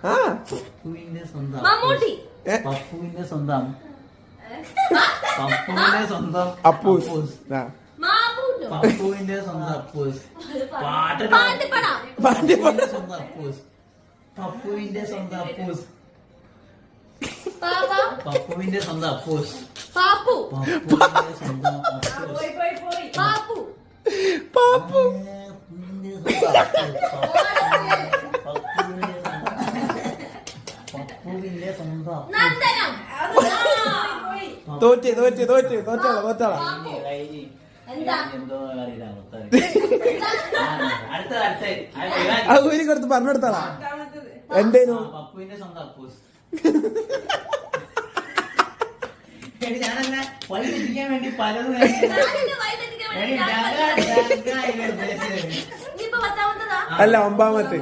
പപ്പുവിന്റെ സ്വന്തം മമ്മൂട്ടി. പപ്പുവിന്റെ സ്വന്തം പപ്പുവിന്റെ സ്വന്തം അപ്പൂസ്. പപ്പുവിന്റെ സ്വന്തം അപ്പൂസ്. പാണ്ടിപ്പട. സ്വന്തം അപ്പൂസ്. പപ്പുവിന്റെ സ്വന്തം അപ്പൂസ്. പപ്പുവിന്റെ സ്വന്തം അപ്പൂസ്. പാപ്പു. പപ്പുവിന്റെ സ്വന്തം അപ്പൂസ്. പാപ്പു. പാപ്പു. പപ്പുവിന്റെ സ്വന്തം നന്ദനം. തോറ്റാളാ എന്താ? അത് ഊരി കൊടുത്ത് പറഞ്ഞെടുത്താളാ. എന്തേനു? പപ്പുവിന്റെ സ്വന്തം അപ്പൂസ്. ഞാനല്ല വഴിതെറ്റിക്കാൻ വേണ്ടി പലതും ഇനിയിപ്പോ 10ാമത്തതാ. അല്ല 9ാമത്തെ.